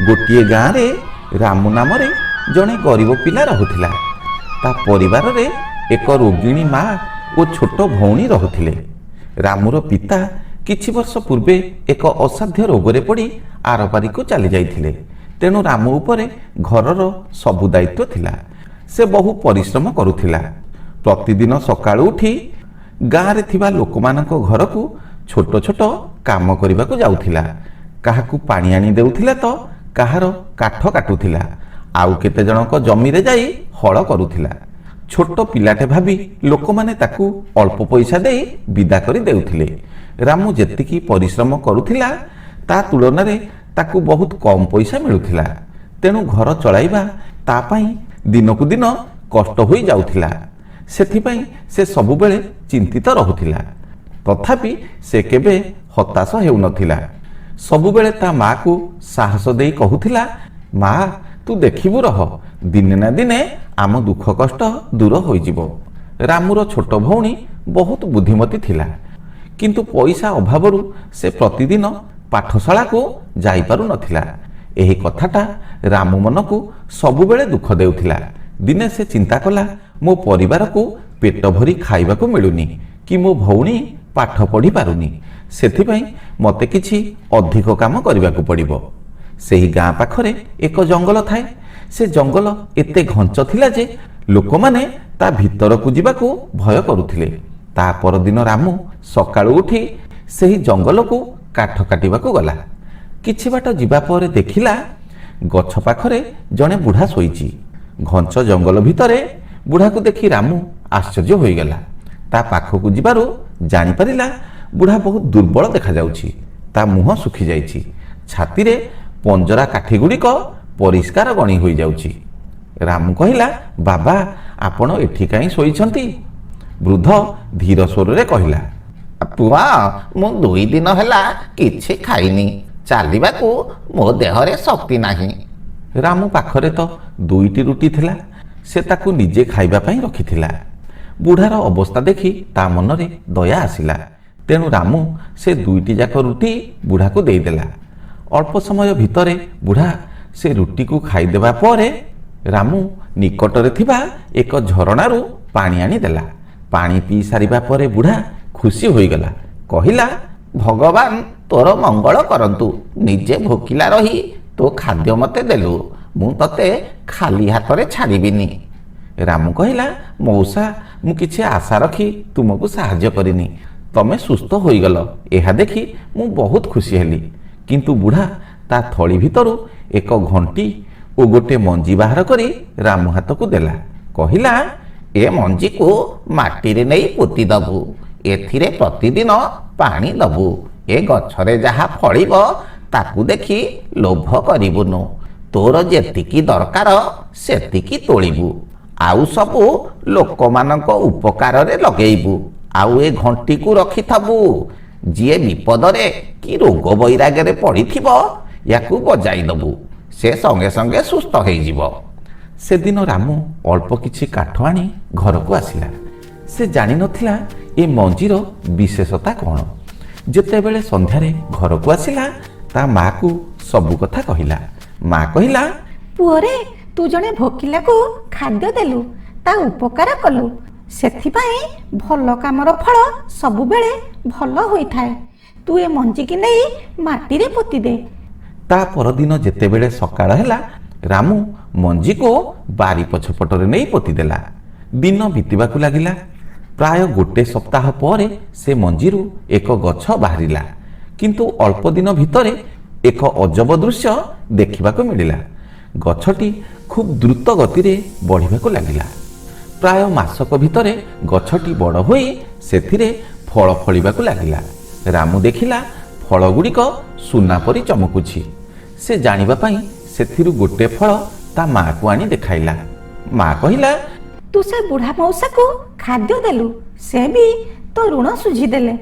ଗୋଟିଏ ଗାଁରେ ରାମୁ ନାମରେ ଜଣେ ଗରିବ ପିଲା ରହୁଥିଲା। ତା ପରିବାରରେ ଏକ ରୋଗିଣୀ ମା ଓ ଛୋଟ ଭଉଣୀ ରହୁଥିଲେ। ରାମୁର ପିତା କିଛି ବର୍ଷ ପୂର୍ବେ ଏକ ଅସାଧ୍ୟ ରୋଗରେ ପଡ଼ି ଆରପାରିକୁ ଚାଲି ଯାଇଥିଲେ। ତେଣୁ ରାମୁ ଉପରେ ଘରର ସବୁ ଦାୟିତ୍ୱ ଥିଲା। ସେ ବହୁ ପରିଶ୍ରମ କରୁଥିଲା। ପ୍ରତିଦିନ ସକାଳୁ ଉଠି ଗାଁରେ ଥିବା ଲୋକମାନଙ୍କ ଘରକୁ ଛୋଟ ଛୋଟ କାମ କରିବାକୁ ଯାଉଥିଲା। କାହାକୁ ପାଣି ଆଣି ଦେଉଥିଲା ତ କାହାର କାଠ କାଟୁଥିଲା, ଆଉ କେତେ ଜଣଙ୍କ ଜମିରେ ଯାଇ ହଳ କରୁଥିଲା। ଛୋଟ ପିଲାଟେ ଭାବି ଲୋକମାନେ ତାକୁ ଅଳ୍ପ ପଇସା ଦେଇ ବିଦା କରି ଦେଉଥିଲେ। ରାମୁ ଯେତିକି ପରିଶ୍ରମ କରୁଥିଲା ତା ତୁଳନାରେ ତାକୁ ବହୁତ କମ୍ ପଇସା ମିଳୁଥିଲା। ତେଣୁ ଘର ଚଳାଇବା ତା ପାଇଁ ଦିନକୁ ଦିନ କଷ୍ଟ ହୋଇ ଯାଉଥିଲା। ସେଥିପାଇଁ ସେ ସବୁବେଳେ ଚିନ୍ତିତ ରହୁଥିଲା। ତଥାପି ସେ କେବେ ହତାଶ ହେଉନଥିଲା। ସବୁବେଳେ ତା ମାକୁ ସାହସ ଦେଇ କହୁଥିଲା, ମା ତୁ ଦେଖିବୁ ରହ, ଦିନେ ନା ଦିନେ ଆମ ଦୁଃଖ କଷ୍ଟ ଦୂର ହୋଇଯିବ। ରାମୁର ଛୋଟ ଭଉଣୀ ବହୁତ ବୁଦ୍ଧିମତୀ ଥିଲା, କିନ୍ତୁ ପଇସା ଅଭାବରୁ ସେ ପ୍ରତିଦିନ ପାଠଶାଳାକୁ ଯାଇପାରୁନଥିଲା। ଏହି କଥାଟା ରାମୁ ମନକୁ ସବୁବେଳେ ଦୁଃଖ ଦେଉଥିଲା। ଦିନେ ସେ ଚିନ୍ତା କଲା, ମୋ ପରିବାରକୁ ପେଟ ଭରି ଖାଇବାକୁ ମିଳୁନି କି ମୋ ଭଉଣୀ ପାଠ ପଢ଼ି ପାରୁନି, ସେଥିପାଇଁ ମୋତେ କିଛି ଅଧିକ କାମ କରିବାକୁ ପଡ଼ିବ। ସେହି ଗାଁ ପାଖରେ ଏକ ଜଙ୍ଗଲ ଥାଏ। ସେ ଜଙ୍ଗଲ ଏତେ ଘଞ୍ଚ ଥିଲା ଯେ ଲୋକମାନେ ତା ଭିତରକୁ ଯିବାକୁ ଭୟ କରୁଥିଲେ। ତା ପରଦିନ ରାମୁ ସକାଳୁ ଉଠି ସେହି ଜଙ୍ଗଲକୁ କାଠ କାଟିବାକୁ ଗଲା। କିଛି ବାଟ ଯିବା ପରେ ଦେଖିଲା ଗଛ ପାଖରେ ଜଣେ ବୁଢ଼ା ଶୋଇଛି। ଘଞ୍ଚ ଜଙ୍ଗଲ ଭିତରେ ବୁଢ଼ାକୁ ଦେଖି ରାମୁ ଆଶ୍ଚର୍ଯ୍ୟ ହୋଇଗଲା। ତା ପାଖକୁ ଯିବାରୁ ଜାଣିପାରିଲା ବୁଢ଼ା ବହୁତ ଦୁର୍ବଳ ଦେଖାଯାଉଛି। ତା ମୁହଁ ଶୁଖିଯାଇଛି, ଛାତିରେ ପଞ୍ଜରା କାଠି ଗୁଡ଼ିକ ପରିଷ୍କାର ଗଣି ହୋଇଯାଉଛି। ରାମୁ କହିଲା, ବାବା ଆପଣ ଏଠି କାହିଁ ଶୋଇଛନ୍ତି? ବୃଦ୍ଧ ଧୀର ସ୍ୱରରେ କହିଲା, ପୁଅ ମୁଁ 2 ଦିନ ହେଲା କିଛି ଖାଇନି, ଚାଲିବାକୁ ମୋ ଦେହରେ ଶକ୍ତି ନାହିଁ। ରାମୁ ପାଖରେ ତ 2ଟି ରୁଟି ଥିଲା। ସେ ତାକୁ ନିଜେ ଖାଇବା ପାଇଁ ରଖିଥିଲା। ବୁଢ଼ାର ଅବସ୍ଥା ଦେଖି ତା ମନରେ ଦୟା ଆସିଲା। ତେଣୁ ରାମୁ ସେ 2ଟି ଯାକ ରୁଟି ବୁଢ଼ାକୁ ଦେଇଦେଲା। ଅଳ୍ପ ସମୟ ଭିତରେ ବୁଢ଼ା ସେ ରୁଟିକୁ ଖାଇଦେବା ପରେ ରାମୁ ନିକଟରେ ଥିବା ଏକ ଝରଣାରୁ ପାଣି ଆଣିଦେଲା। ପାଣି ପିଇ ସାରିବା ପରେ ବୁଢ଼ା ଖୁସି ହୋଇଗଲା। କହିଲା, ଭଗବାନ ତୋର ମଙ୍ଗଳ କରନ୍ତୁ, ନିଜେ ଭୋକିଲା ରହି ତୋ ଖାଦ୍ୟ ମୋତେ ଦେଲୁ, ମୁଁ ତତେ ଖାଲି ହାତରେ ଛାଡ଼ିବିନି। ରାମୁ କହିଲା, ମଉସା ମୁଁ କିଛି ଆଶା ରଖି ତୁମକୁ ସାହାଯ୍ୟ କରିନି। ତମେ ସୁସ୍ଥ ହୋଇଗଲ, ଏହା ଦେଖି ମୁଁ ବହୁତ ଖୁସି ହେଲି। କିନ୍ତୁ ବୁଢ଼ା ତା ଥଳି ଭିତରୁ ଏକ ଘଣ୍ଟି ଓ ଗୋଟେ ମଞ୍ଜି ବାହାର କରି ରାମୁ ହାତକୁ ଦେଲା। କହିଲା, ଏ ମଞ୍ଜିକୁ ମାଟିରେ ନେଇ ପୋତି ଦବୁ, ଏଥିରେ ପ୍ରତିଦିନ ପାଣି ଦବୁ। ଏ ଗଛରେ ଯାହା ଫଳିବ ତାକୁ ଦେଖି ଲୋଭ କରିବୁନୁ। ତୋର ଯେତିକି ଦରକାର ସେତିକି ତୋଳିବୁ, ଆଉ ସବୁ ଲୋକମାନଙ୍କ ଉପକାରରେ ଲଗେଇବୁ। ଆଉ ଏ ଘଣ୍ଟିକୁ ରଖିଥବୁ, ଯିଏ ବିପଦରେ କି ରୋଗ ବୈରାଗ୍ୟରେ ପଡ଼ିଥିବ ୟାକୁ ବଜାଇ ଦବୁ, ସେ ସଙ୍ଗେ ସଙ୍ଗେ ସୁସ୍ଥ ହେଇଯିବ। ସେଦିନ ରାମୁ ଅଳ୍ପ କିଛି କାଠ ଆଣି ଘରକୁ ଆସିଲା। ସେ ଜାଣିନଥିଲା ଏ ମଞ୍ଜିର ବିଶେଷତା କ'ଣ। ଯେତେବେଳେ ସନ୍ଧ୍ୟାରେ ଘରକୁ ଆସିଲା ତା ମାକୁ ସବୁ କଥା କହିଲା। ମା କହିଲା, ପୁଅରେ ତୁ ଜଣେ ଭୋକିଲାକୁ ଖାଦ୍ୟ ଦେଲୁ, ତା ଉପକାର କଲୁ, ସେଥିପାଇଁ ଭଲ କାମର ଫଳ ସବୁବେଳେ ଭଲ ହୋଇଥାଏ। ତୁ ଏ ମଞ୍ଜିକି ନେଇ ମାଟିରେ ପୋତି ଦେ। ତା ପରଦିନ ଯେତେବେଳେ ସକାଳ ହେଲା ରାମୁ ମଞ୍ଜିକୁ ବାରି ପଛପଟରେ ନେଇ ପୋତିଦେଲା। ଦିନ ବିତିବାକୁ ଲାଗିଲା। ପ୍ରାୟ 1 ସପ୍ତାହ ପରେ ସେ ମଞ୍ଜିରୁ ଏକ ଗଛ ବାହାରିଲା। କିନ୍ତୁ ଅଳ୍ପ ଦିନ ଭିତରେ ଏକ ଅଜବ ଦୃଶ୍ୟ ଦେଖିବାକୁ ମିଳିଲା। ଗଛଟି ଖୁବ୍ ଦ୍ରୁତ ଗତିରେ ବଢ଼ିବାକୁ ଲାଗିଲା। ପ୍ରାୟ ମାସକ ଭିତରେ ଗଛଟି ବଡ଼ ହୋଇ ସେଥିରେ ଫଳ ଫଳିବାକୁ ଲାଗିଲା। ରାମୁ ଦେଖିଲା ଫଳଗୁଡ଼ିକ ସୁନା ପରି ଚମକୁଛି। ସେ ଜାଣିବା ପାଇଁ ସେଥିରୁ ଗୋଟେ ଫଳ ତା ମାକୁ ଆଣି ଦେଖାଇଲା। ମା କହିଲା, ତୁ ସେ ବୁଢ଼ା ମଉସାକୁ ଖାଦ୍ୟ ଦେଲୁ, ସେ ବି ତୋ ଋଣ ଶୁଝିଦେଲେ।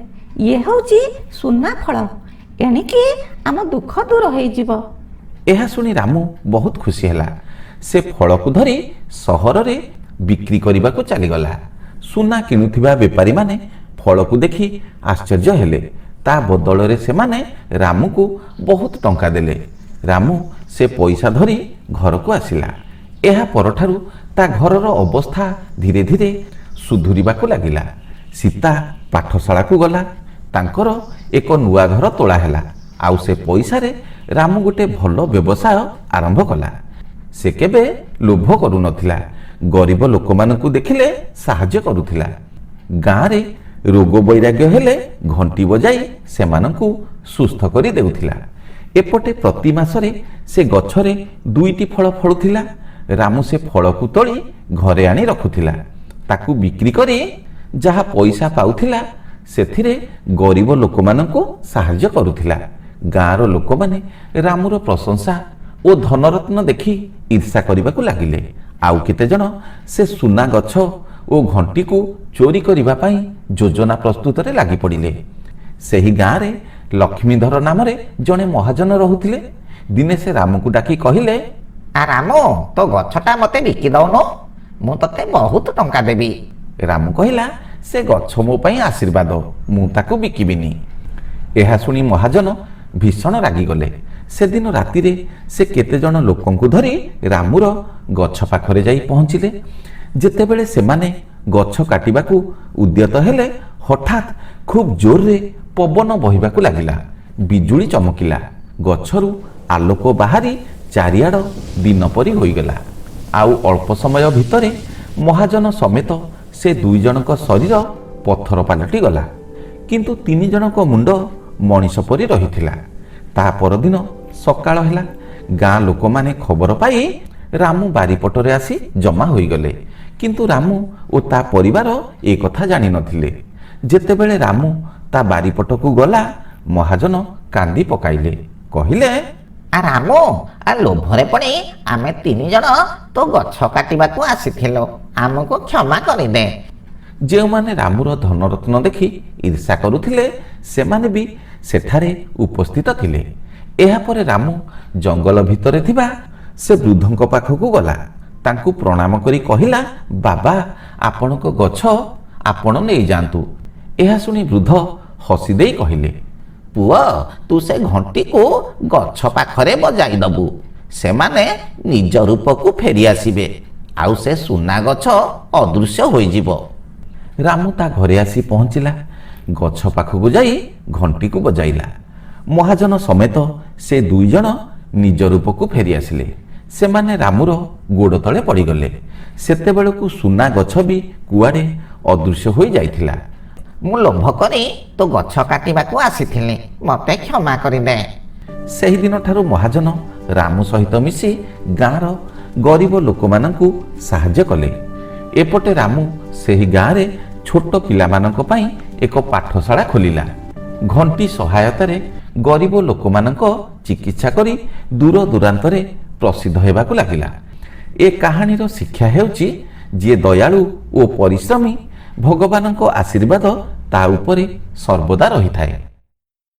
ଇଏ ହେଉଛି ସୁନା ଫଳ, ଏଣିକି ଆମ ଦୁଃଖ ଦୂର ହେଇଯିବ। ଏହା ଶୁଣି ରାମୁ ବହୁତ ଖୁସି ହେଲା। ସେ ଫଳକୁ ଧରି ସହରରେ ବିକ୍ରି କରିବାକୁ ଚାଲିଗଲା। ସୁନା କିଣୁଥିବା ବେପାରୀମାନେ ଫଳକୁ ଦେଖି ଆଶ୍ଚର୍ଯ୍ୟ ହେଲେ। ତା ବଦଳରେ ସେମାନେ ରାମୁକୁ ବହୁତ ଟଙ୍କା ଦେଲେ। ରାମୁ ସେ ପଇସା ଧରି ଘରକୁ ଆସିଲା। ଏହା ପରଠାରୁ ତା ଘରର ଅବସ୍ଥା ଧୀରେ ଧୀରେ ସୁଧୁରିବାକୁ ଲାଗିଲା। ସୀତା ପାଠଶାଳାକୁ ଗଲା। ତାଙ୍କର ଏକ ନୂଆ ଘର ତୋଳା ହେଲା। ଆଉ ସେ ପଇସାରେ ରାମୁ ଗୋଟେ ଭଲ ବ୍ୟବସାୟ ଆରମ୍ଭ କଲା। ସେ କେବେ ଲୋଭ କରୁନଥିଲା। ଗରିବ ଲୋକମାନଙ୍କୁ ଦେଖିଲେ ସାହାଯ୍ୟ କରୁଥିଲା। ଗାଁରେ ରୋଗ ବୈରାଗ୍ୟ ହେଲେ ଘଣ୍ଟି ବଜାଇ ସେମାନଙ୍କୁ ସୁସ୍ଥ କରି ଦେଉଥିଲା। ଏପଟେ ପ୍ରତି ମାସରେ ସେ ଗଛରେ 2ଟି ଫଳ ଫଳୁଥିଲା। ରାମୁ ସେ ଫଳକୁ ତୋଳି ଘରେ ଆଣି ରଖୁଥିଲା। ତାକୁ ବିକ୍ରି କରି ଯାହା ପଇସା ପାଉଥିଲା ସେଥିରେ ଗରିବ ଲୋକମାନଙ୍କୁ ସାହାଯ୍ୟ କରୁଥିଲା। ଗାଁର ଲୋକମାନେ ରାମୁର ପ୍ରଶଂସା ଓ ଧନରତ୍ନ ଦେଖି ଈର୍ଷା କରିବାକୁ ଲାଗିଲେ। ଆଉ କେତେଜଣ ସେ ସୁନା ଗଛ ଓ ଘଣ୍ଟିକୁ ଚୋରି କରିବା ପାଇଁ ଯୋଜନା ପ୍ରସ୍ତୁତରେ ଲାଗି ପଡ଼ିଲେ। ସେହି ଗାଁରେ ଲକ୍ଷ୍ମୀଧର ନାମରେ ଜଣେ ମହାଜନ ରହୁଥିଲେ। ଦିନେ ସେ ରାମକୁ ଡାକି କହିଲେ, ରାମ, ତୋ ଗଛଟା ମୋତେ ବିକି ଦଉନୁ, ମୁଁ ତତେ ବହୁତ ଟଙ୍କା ଦେବି। ରାମୁ କହିଲା, ସେ ଗଛ ମୋ ପାଇଁ ଆଶୀର୍ବାଦ, ମୁଁ ତାକୁ ବିକିବିନି। ଏହା ଶୁଣି ମହାଜନ ଭୀଷଣ ରାଗିଗଲେ। ସେଦିନ ରାତିରେ ସେ କେତେଜଣ ଲୋକଙ୍କୁ ଧରି ରାମୁର ଗଛ ପାଖରେ ଯାଇ ପହଞ୍ଚିଲେ। ଯେତେବେଳେ ସେମାନେ ଗଛ କାଟିବାକୁ ଉଦ୍ୟତ ହେଲେ, ହଠାତ୍ ଖୁବ୍ ଜୋରରେ ପବନ ବହିବାକୁ ଲାଗିଲା। ବିଜୁଳି ଚମକିଲା। ଗଛରୁ ଆଲୋକ ବାହାରି ଚାରିଆଡ଼ ଦିନ ପରି ହୋଇଗଲା। ଆଉ ଅଳ୍ପ ସମୟ ଭିତରେ ମହାଜନ ସମେତ ସେ 2 ଜଣଙ୍କ ଶରୀର ପଥର ପାଲଟିଗଲା। କିନ୍ତୁ 3 ଜଣଙ୍କ ମୁଣ୍ଡ ମଣିଷ ପରି ରହିଥିଲା। ତା ପରଦିନ ସକାଳ ହେଲା। ଗାଁ ଲୋକମାନେ ଖବର ପାଇ ରାମୁ ବାରିପଟରେ ଆସି ଜମା ହୋଇଗଲେ। କିନ୍ତୁ ରାମୁ ଓ ତା ପରିବାର ଏ କଥା ଜାଣିନଥିଲେ। ଯେତେବେଳେ ରାମୁ ତା ବାରିପଟକୁ ଗଲା, ମହାଜନ କାନ୍ଦି ପକାଇଲେ। କହିଲେ, ରାମ, ଲୋଭରେ ପଡ଼ି ଆମେ 3 ଜଣ ତୋ ଗଛ କାଟିବାକୁ ଆସିଥିଲୁ, ଆମକୁ କ୍ଷମା କରିଦେ। ଯେଉଁମାନେ ରାମୁର ଧନରତ୍ନ ଦେଖି ଈର୍ଷା କରୁଥିଲେ ସେମାନେ ବି ସେଠାରେ ଉପସ୍ଥିତ ଥିଲେ। ଏହାପରେ ରାମୁ ଜଙ୍ଗଲ ଭିତରେ ଥିବା ସେ ବୃଦ୍ଧଙ୍କ ପାଖକୁ ଗଲା। ତାଙ୍କୁ ପ୍ରଣାମ କରି କହିଲା, ବାବା, ଆପଣଙ୍କ ଗଛ ଆପଣ ନେଇଯାଆନ୍ତୁ। ଏହା ଶୁଣି ବୃଦ୍ଧ ହସି ଦେଇ କହିଲେ, ପୁଅ, ତୁ ସେ ଘଣ୍ଟିକୁ ଗଛ ପାଖରେ ବଜାଇ ଦବୁ, ସେମାନେ ନିଜ ରୂପକୁ ଫେରି ଆସିବେ, ଆଉ ସେ ସୁନା ଗଛ ଅଦୃଶ୍ୟ ହୋଇଯିବ। ରାମୁ ତା ଘରେ ଆସି ପହଞ୍ଚିଲା। ଗଛ ପାଖକୁ ଯାଇ ଘଣ୍ଟିକୁ ବଜାଇଲା। ମହାଜନ ସମେତ ସେ 2 ଜଣ ନିଜ ରୂପକୁ ଫେରି ଆସିଲେ। ସେମାନେ ରାମୁର ଗୋଡ଼ ତଳେ ପଡ଼ିଗଲେ। ସେତେବେଳକୁ ସୁନା ଗଛ ବି କୁଆଡ଼େ ଅଦୃଶ୍ୟ ହୋଇ ଯାଇଥିଲା। ମୁଁ ଲୋଭ କରି ତୋ ଗଛ କାଟିବାକୁ ଆସିଥିଲି, ମୋତେ କ୍ଷମା କରିଦେ। ସେହିଦିନ ଠାରୁ ମହାଜନ ରାମୁ ସହିତ ମିଶି ଗାଁର ଗରିବ ଲୋକମାନଙ୍କୁ ସାହାଯ୍ୟ କଲେ। ଏପଟେ ରାମୁ ସେହି ଗାଁରେ ଛୋଟ ପିଲାମାନଙ୍କ ପାଇଁ ଏକ ପାଠଶାଳା ଖୋଲିଲା। ଘଣ୍ଟି ସହାୟତାରେ ଗରିବ ଲୋକମାନଙ୍କ ଚିକିତ୍ସା କରି ଦୂର ଦୂରାନ୍ତରେ ପ୍ରସିଦ୍ଧ ହେବାକୁ ଲାଗିଲା। ଏ କାହାଣୀର ଶିକ୍ଷା ହେଉଛି, ଯିଏ ଦୟାଳୁ ଓ ପରିଶ୍ରମୀ, ଭଗବାନଙ୍କ ଆଶୀର୍ବାଦ ତା ଉପରେ ସର୍ବଦା ରହିଥାଏ।